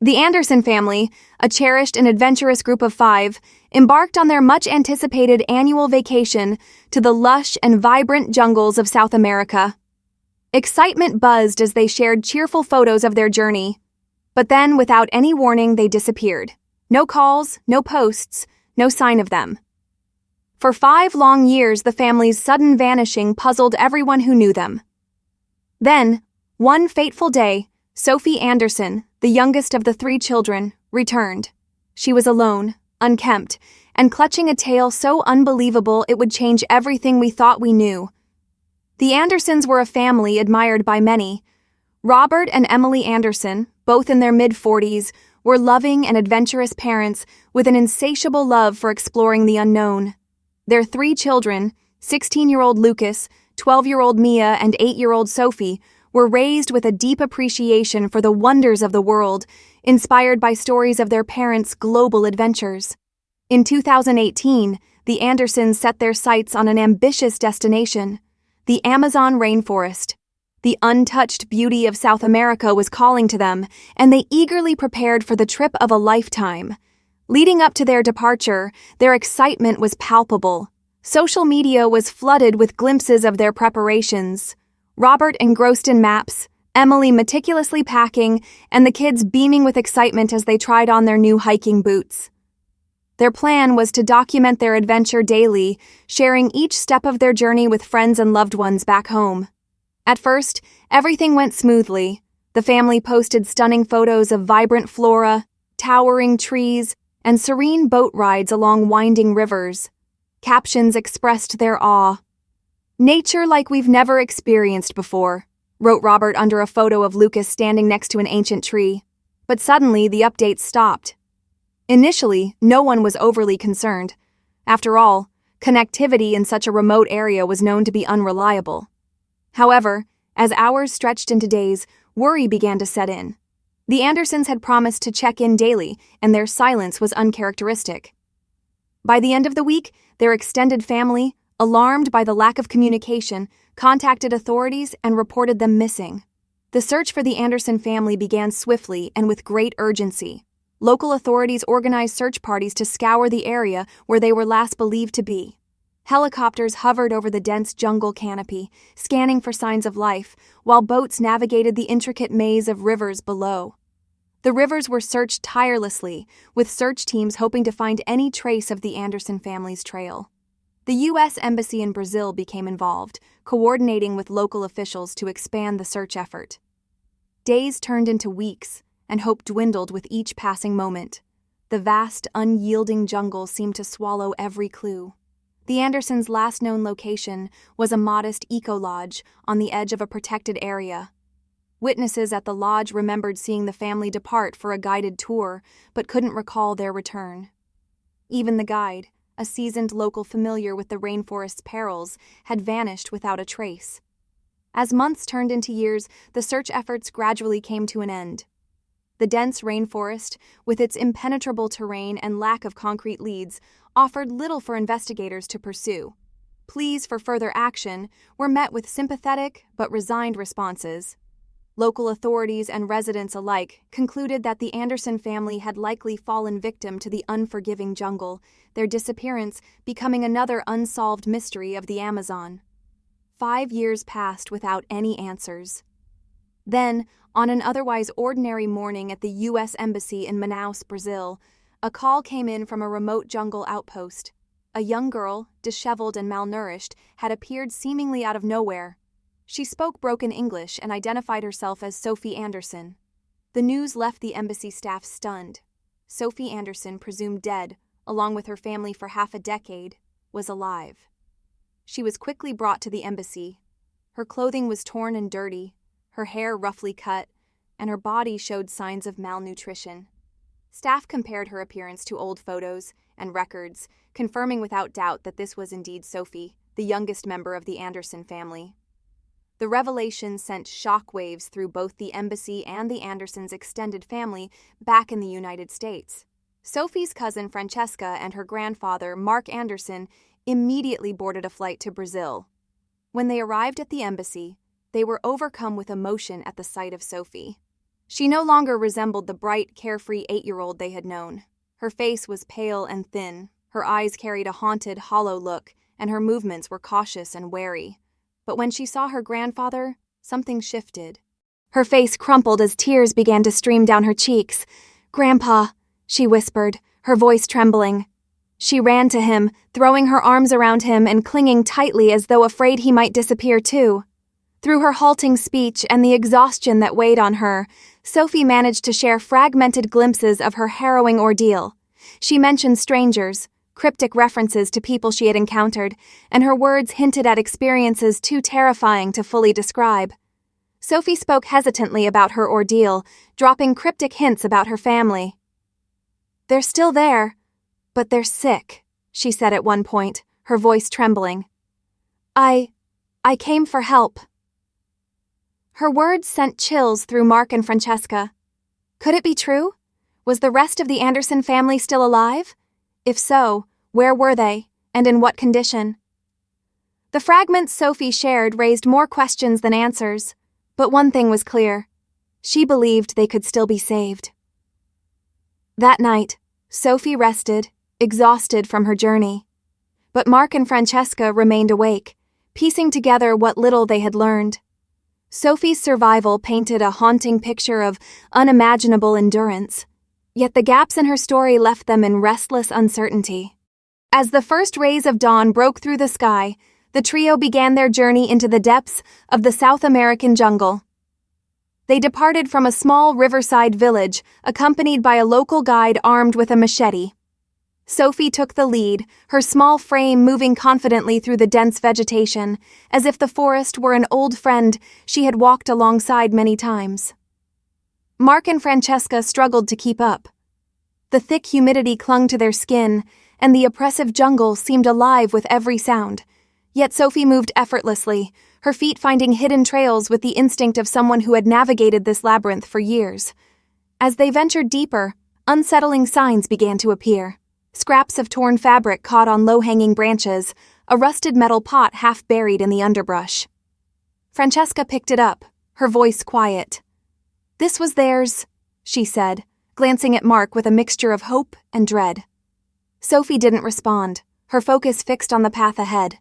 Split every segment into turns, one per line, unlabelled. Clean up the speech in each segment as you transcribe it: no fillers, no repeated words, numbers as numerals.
The Anderson family, a cherished and adventurous group of 5, embarked on their much-anticipated annual vacation to the lush and vibrant jungles of South America. Excitement buzzed as they shared cheerful photos of their journey. But then, without any warning, they disappeared. No calls, no posts, no sign of them. For 5 long years, the family's sudden vanishing puzzled everyone who knew them. Then, one fateful day, Sophie Anderson, the youngest of the 3 children, returned. She was alone, unkempt, and clutching a tale so unbelievable it would change everything we thought we knew. The Andersons were a family admired by many. Robert and Emily Anderson, both in their mid-40s, were loving and adventurous parents with an insatiable love for exploring the unknown. Their 3 children, 16-year-old Lucas, 12-year-old Mia, and 8-year-old Sophie, were raised with a deep appreciation for the wonders of the world, inspired by stories of their parents' global adventures. In 2018, the Andersons set their sights on an ambitious destination, the Amazon rainforest. The untouched beauty of South America was calling to them, and they eagerly prepared for the trip of a lifetime. Leading up to their departure, their excitement was palpable. Social media was flooded with glimpses of their preparations. Robert engrossed in maps, Emily meticulously packing, and the kids beaming with excitement as they tried on their new hiking boots. Their plan was to document their adventure daily, sharing each step of their journey with friends and loved ones back home. At first, everything went smoothly. The family posted stunning photos of vibrant flora, towering trees, and serene boat rides along winding rivers. Captions expressed their awe. "Nature like we've never experienced before," wrote Robert under a photo of Lucas standing next to an ancient tree. But suddenly, the updates stopped. Initially, no one was overly concerned. After all, connectivity in such a remote area was known to be unreliable. However, as hours stretched into days, worry began to set in. The Andersons had promised to check in daily, and their silence was uncharacteristic. By the end of the week, their extended family, alarmed by the lack of communication, contacted authorities and reported them missing. The search for the Anderson family began swiftly and with great urgency. Local authorities organized search parties to scour the area where they were last believed to be. Helicopters hovered over the dense jungle canopy, scanning for signs of life, while boats navigated the intricate maze of rivers below. The rivers were searched tirelessly, with search teams hoping to find any trace of the Anderson family's trail. The U.S. Embassy in Brazil became involved, coordinating with local officials to expand the search effort. Days turned into weeks, and hope dwindled with each passing moment. The vast, unyielding jungle seemed to swallow every clue. The Andersons' last known location was a modest eco-lodge on the edge of a protected area. Witnesses at the lodge remembered seeing the family depart for a guided tour, but couldn't recall their return. Even the guide, a seasoned local familiar with the rainforest's perils, had vanished without a trace. As months turned into years, the search efforts gradually came to an end. The dense rainforest, with its impenetrable terrain and lack of concrete leads, offered little for investigators to pursue. Pleas for further action were met with sympathetic but resigned responses. Local authorities and residents alike concluded that the Anderson family had likely fallen victim to the unforgiving jungle, their disappearance becoming another unsolved mystery of the Amazon. 5 years passed without any answers. Then, on an otherwise ordinary morning at the U.S. Embassy in Manaus, Brazil, a call came in from a remote jungle outpost. A young girl, disheveled and malnourished, had appeared seemingly out of nowhere. She spoke broken English and identified herself as Sophie Anderson. The news left the embassy staff stunned. Sophie Anderson, presumed dead, along with her family for half a decade, was alive. She was quickly brought to the embassy. Her clothing was torn and dirty, her hair roughly cut, and her body showed signs of malnutrition. Staff compared her appearance to old photos and records, confirming without doubt that this was indeed Sophie, the youngest member of the Anderson family. The revelation sent shockwaves through both the embassy and the Andersons' extended family back in the United States. Sophie's cousin Francesca and her grandfather, Mark Anderson, immediately boarded a flight to Brazil. When they arrived at the embassy, they were overcome with emotion at the sight of Sophie. She no longer resembled the bright, carefree 8-year-old they had known. Her face was pale and thin, her eyes carried a haunted, hollow look, and her movements were cautious and wary. But when she saw her grandfather, something shifted. Her face crumpled as tears began to stream down her cheeks. "Grandpa," she whispered, her voice trembling. She ran to him, throwing her arms around him and clinging tightly as though afraid he might disappear too. Through her halting speech and the exhaustion that weighed on her, Sophie managed to share fragmented glimpses of her harrowing ordeal. She mentioned strangers, cryptic references to people she had encountered, and her words hinted at experiences too terrifying to fully describe. Sophie spoke hesitantly about her ordeal, dropping cryptic hints about her family. "They're still there, but they're sick," she said at one point, her voice trembling. I came for help." Her words sent chills through Mark and Francesca. Could it be true? Was the rest of the Anderson family still alive? If so, where were they, and in what condition? The fragments Sophie shared raised more questions than answers, but one thing was clear. She believed they could still be saved. That night, Sophie rested, exhausted from her journey. But Mark and Francesca remained awake, piecing together what little they had learned. Sophie's survival painted a haunting picture of unimaginable endurance, yet the gaps in her story left them in restless uncertainty. As the first rays of dawn broke through the sky, the trio began their journey into the depths of the South American jungle. They departed from a small riverside village, accompanied by a local guide armed with a machete. Sophie took the lead, her small frame moving confidently through the dense vegetation, as if the forest were an old friend she had walked alongside many times. Mark and Francesca struggled to keep up. The thick humidity clung to their skin, and the oppressive jungle seemed alive with every sound. Yet Sophie moved effortlessly, her feet finding hidden trails with the instinct of someone who had navigated this labyrinth for years. As they ventured deeper, unsettling signs began to appear. Scraps of torn fabric caught on low-hanging branches, a rusted metal pot half buried in the underbrush. Francesca picked it up, her voice quiet. "This was theirs," she said, glancing at Mark with a mixture of hope and dread. Sophie didn't respond, her focus fixed on the path ahead.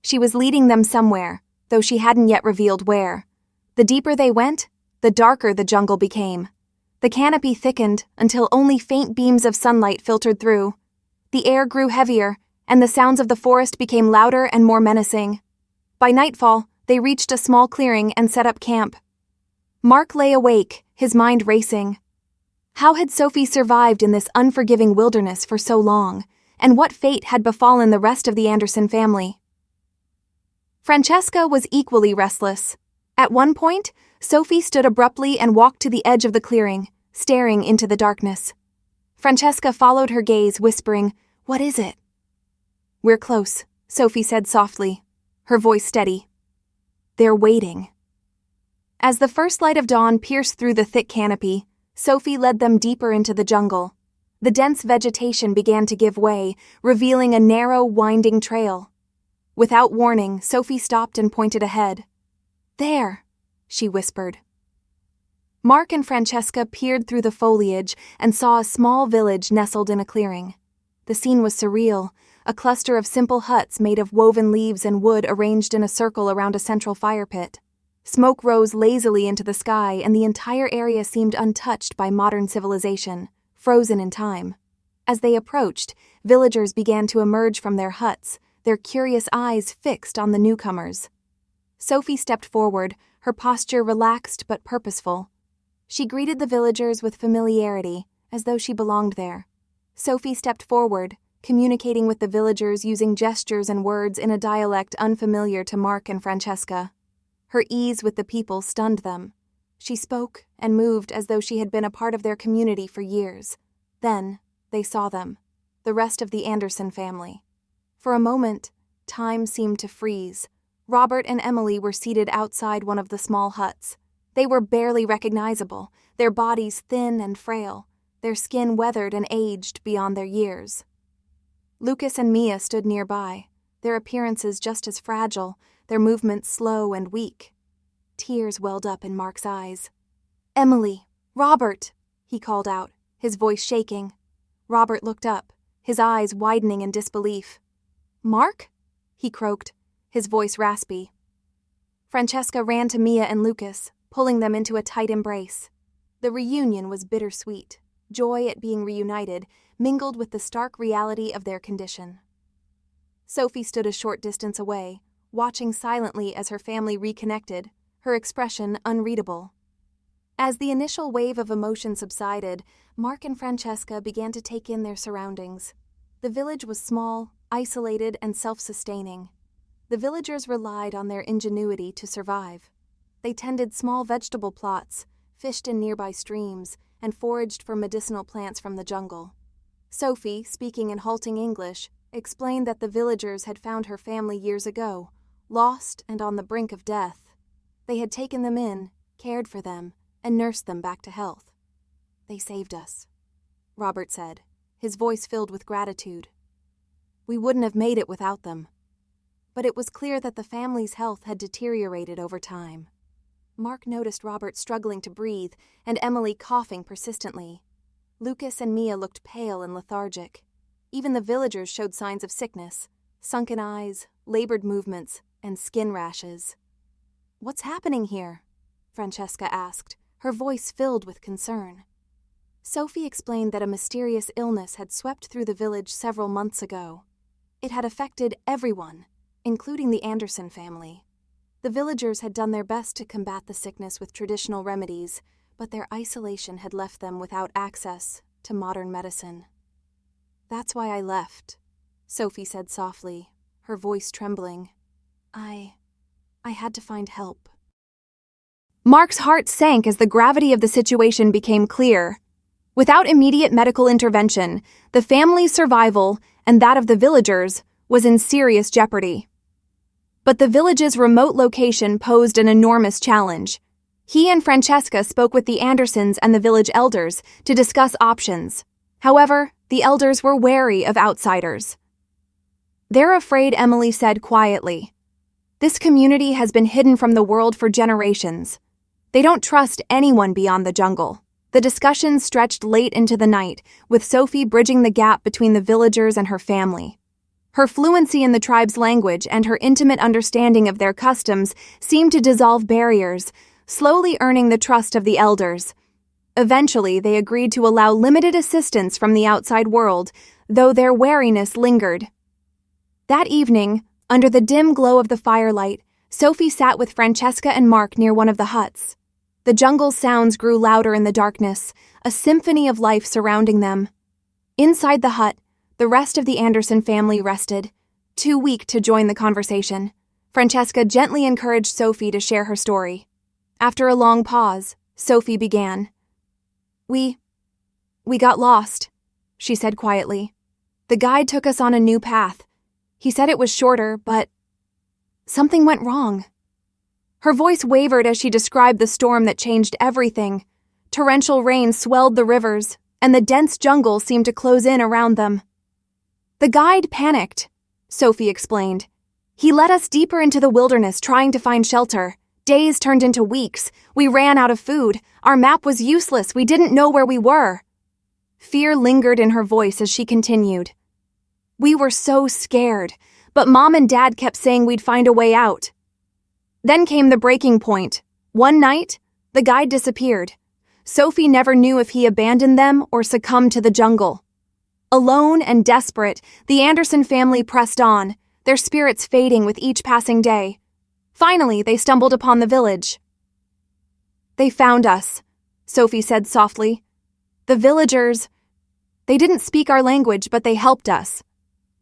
She was leading them somewhere, though she hadn't yet revealed where. The deeper they went, the darker the jungle became. The canopy thickened until only faint beams of sunlight filtered through. The air grew heavier, and the sounds of the forest became louder and more menacing. By nightfall, they reached a small clearing and set up camp. Mark lay awake, his mind racing. How had Sophie survived in this unforgiving wilderness for so long, and what fate had befallen the rest of the Anderson family? Francesca was equally restless. At one point, Sophie stood abruptly and walked to the edge of the clearing, staring into the darkness. Francesca followed her gaze, whispering, "What is it?" "We're close," Sophie said softly, her voice steady. "They're waiting." As the first light of dawn pierced through the thick canopy, Sophie led them deeper into the jungle. The dense vegetation began to give way, revealing a narrow, winding trail. Without warning, Sophie stopped and pointed ahead. "There," she whispered. Mark and Francesca peered through the foliage and saw a small village nestled in a clearing. The scene was surreal, a cluster of simple huts made of woven leaves and wood arranged in a circle around a central fire pit. Smoke rose lazily into the sky, and the entire area seemed untouched by modern civilization, frozen in time. As they approached, villagers began to emerge from their huts, their curious eyes fixed on the newcomers. Sophie stepped forward, her posture relaxed but purposeful. She greeted the villagers with familiarity, as though she belonged there. Sophie stepped forward, communicating with the villagers using gestures and words in a dialect unfamiliar to Mark and Francesca. Her ease with the people stunned them. She spoke and moved as though she had been a part of their community for years. Then, they saw them, the rest of the Anderson family. For a moment, time seemed to freeze. Robert and Emily were seated outside one of the small huts. They were barely recognizable, their bodies thin and frail, their skin weathered and aged beyond their years. Lucas and Mia stood nearby, their appearances just as fragile, their movements slow and weak. Tears welled up in Mark's eyes. "Emily," "Robert," he called out, his voice shaking. Robert looked up, his eyes widening in disbelief. "Mark?" he croaked, his voice raspy. Francesca ran to Mia and Lucas, pulling them into a tight embrace. The reunion was bittersweet. Joy at being reunited mingled with the stark reality of their condition. Sophie stood a short distance away, watching silently as her family reconnected, her expression unreadable. As the initial wave of emotion subsided, Mark and Francesca began to take in their surroundings. The village was small, isolated, and self-sustaining. The villagers relied on their ingenuity to survive. They tended small vegetable plots, fished in nearby streams, and foraged for medicinal plants from the jungle. Sophie, speaking in halting English, explained that the villagers had found her family years ago, lost and on the brink of death. They had taken them in, cared for them, and nursed them back to health. "They saved us," Robert said, his voice filled with gratitude. "We wouldn't have made it without them." But it was clear that the family's health had deteriorated over time. Mark noticed Robert struggling to breathe and Emily coughing persistently. Lucas and Mia looked pale and lethargic. Even the villagers showed signs of sickness, sunken eyes, labored movements, and skin rashes. "What's happening here?" Francesca asked, her voice filled with concern. Sophie explained that a mysterious illness had swept through the village several months ago. It had affected everyone, including the Anderson family. The villagers had done their best to combat the sickness with traditional remedies, but their isolation had left them without access to modern medicine. "That's why I left," Sophie said softly, her voice trembling. I had to find help." Mark's heart sank as the gravity of the situation became clear. Without immediate medical intervention, the family's survival, and that of the villagers, was in serious jeopardy. But the village's remote location posed an enormous challenge. He and Francesca spoke with the Andersons and the village elders to discuss options. However, the elders were wary of outsiders. "They're afraid," Emily said quietly. "This community has been hidden from the world for generations. They don't trust anyone beyond the jungle." The discussion stretched late into the night, with Sophie bridging the gap between the villagers and her family. Her fluency in the tribe's language and her intimate understanding of their customs seemed to dissolve barriers, slowly earning the trust of the elders. Eventually, they agreed to allow limited assistance from the outside world, though their wariness lingered. That evening, under the dim glow of the firelight, Sophie sat with Francesca and Mark near one of the huts. The jungle's sounds grew louder in the darkness, a symphony of life surrounding them. Inside the hut, the rest of the Anderson family rested, too weak to join the conversation. Francesca gently encouraged Sophie to share her story. After a long pause, Sophie began. We got lost," she said quietly. "The guide took us on a new path. He said it was shorter, but something went wrong." Her voice wavered as she described the storm that changed everything. Torrential rain swelled the rivers, and the dense jungle seemed to close in around them. "The guide panicked," Sophie explained. "He led us deeper into the wilderness trying to find shelter. Days turned into weeks. We ran out of food. Our map was useless. We didn't know where we were." Fear lingered in her voice as she continued. "We were so scared, but Mom and Dad kept saying we'd find a way out." Then came the breaking point. One night, the guide disappeared. Sophie never knew if he abandoned them or succumbed to the jungle. Alone and desperate, the Anderson family pressed on, their spirits fading with each passing day. Finally, they stumbled upon the village. "They found us," Sophie said softly. "The villagers, they didn't speak our language, but they helped us.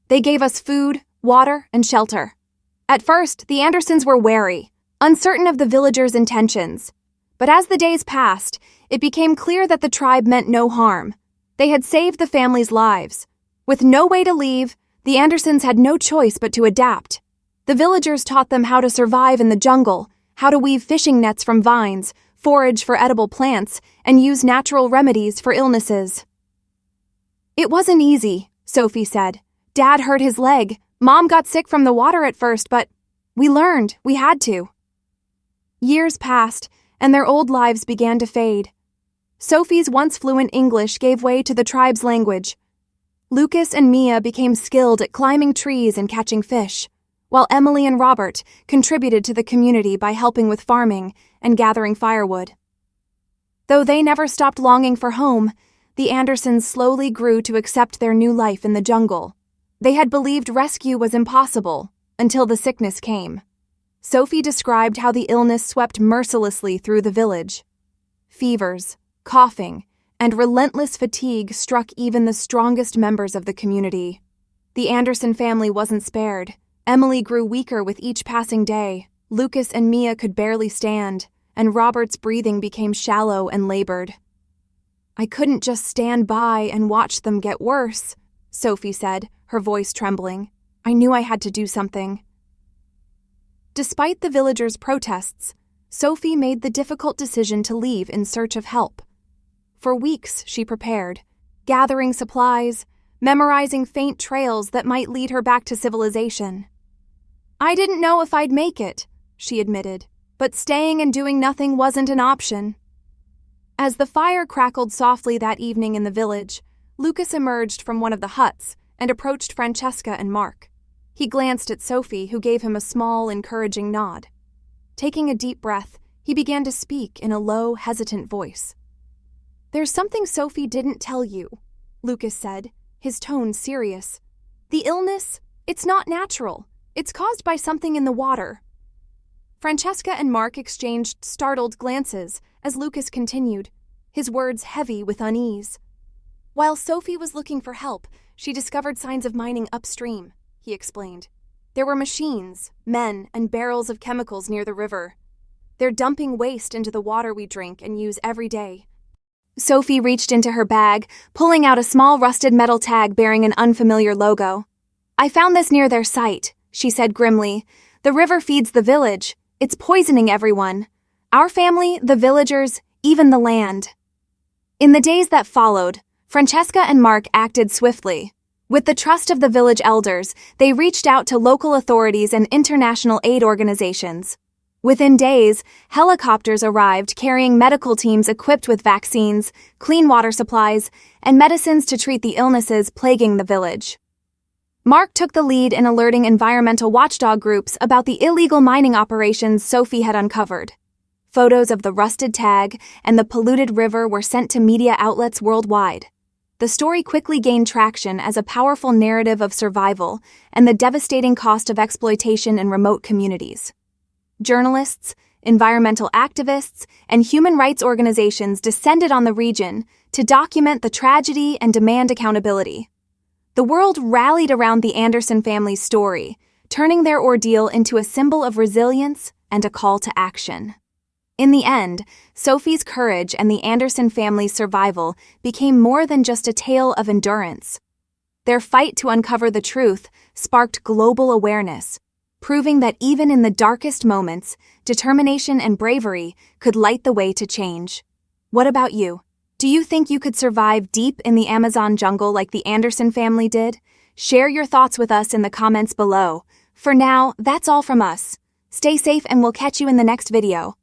They gave us food, water, and shelter. At first, the Andersons were wary, uncertain of the villagers' intentions. But as the days passed, it became clear that the tribe meant no harm. They had saved the family's lives. With no way to leave, the Andersons had no choice but to adapt. The villagers taught them how to survive in the jungle, how to weave fishing nets from vines, forage for edible plants, and use natural remedies for illnesses. "It wasn't easy," Sophie said. "Dad hurt his leg. Mom got sick from the water at first, but we learned we had to." Years passed, and their old lives began to fade. Sophie's once fluent English gave way to the tribe's language. Lucas and Mia became skilled at climbing trees and catching fish, while Emily and Robert contributed to the community by helping with farming and gathering firewood. Though they never stopped longing for home, the Andersons slowly grew to accept their new life in the jungle. They had believed rescue was impossible until the sickness came. Sophie described how the illness swept mercilessly through the village. Fevers, coughing, and relentless fatigue struck even the strongest members of the community. The Anderson family wasn't spared. Emily grew weaker with each passing day. Lucas and Mia could barely stand, and Robert's breathing became shallow and labored. "I couldn't just stand by and watch them get worse," Sophie said, her voice trembling. "I knew I had to do something." Despite the villagers' protests, Sophie made the difficult decision to leave in search of help. For weeks, she prepared, gathering supplies, memorizing faint trails that might lead her back to civilization. "I didn't know if I'd make it," she admitted, but staying and doing nothing wasn't an option. As the fire crackled softly that evening in the village, Lucas emerged from one of the huts and approached Francesca and Mark. He glanced at Sophie, who gave him a small, encouraging nod. Taking a deep breath, he began to speak in a low, hesitant voice. "There's something Sophie didn't tell you," Lucas said, his tone serious. "The illness, it's not natural. It's caused by something in the water." Francesca and Mark exchanged startled glances as Lucas continued, his words heavy with unease. "While Sophie was looking for help, she discovered signs of mining upstream," he explained. "There were machines, men, and barrels of chemicals near the river. They're dumping waste into the water we drink and use every day." Sophie reached into her bag, pulling out a small rusted metal tag bearing an unfamiliar logo. "I found this near their site," she said grimly. "The river feeds the village. It's poisoning everyone. Our family, the villagers, even the land." In the days that followed, Francesca and Mark acted swiftly. With the trust of the village elders, they reached out to local authorities and international aid organizations. Within days, helicopters arrived carrying medical teams equipped with vaccines, clean water supplies, and medicines to treat the illnesses plaguing the village. Mark took the lead in alerting environmental watchdog groups about the illegal mining operations Sophie had uncovered. Photos of the rusted tag and the polluted river were sent to media outlets worldwide. The story quickly gained traction as a powerful narrative of survival and the devastating cost of exploitation in remote communities. Journalists, environmental activists, and human rights organizations descended on the region to document the tragedy and demand accountability. The world rallied around the Anderson family's story, turning their ordeal into a symbol of resilience and a call to action. In the end, Sophie's courage and the Anderson family's survival became more than just a tale of endurance. Their fight to uncover the truth sparked global awareness, proving that even in the darkest moments, determination and bravery could light the way to change. What about you? Do you think you could survive deep in the Amazon jungle like the Anderson family did? Share your thoughts with us in the comments below. For now, that's all from us. Stay safe and we'll catch you in the next video.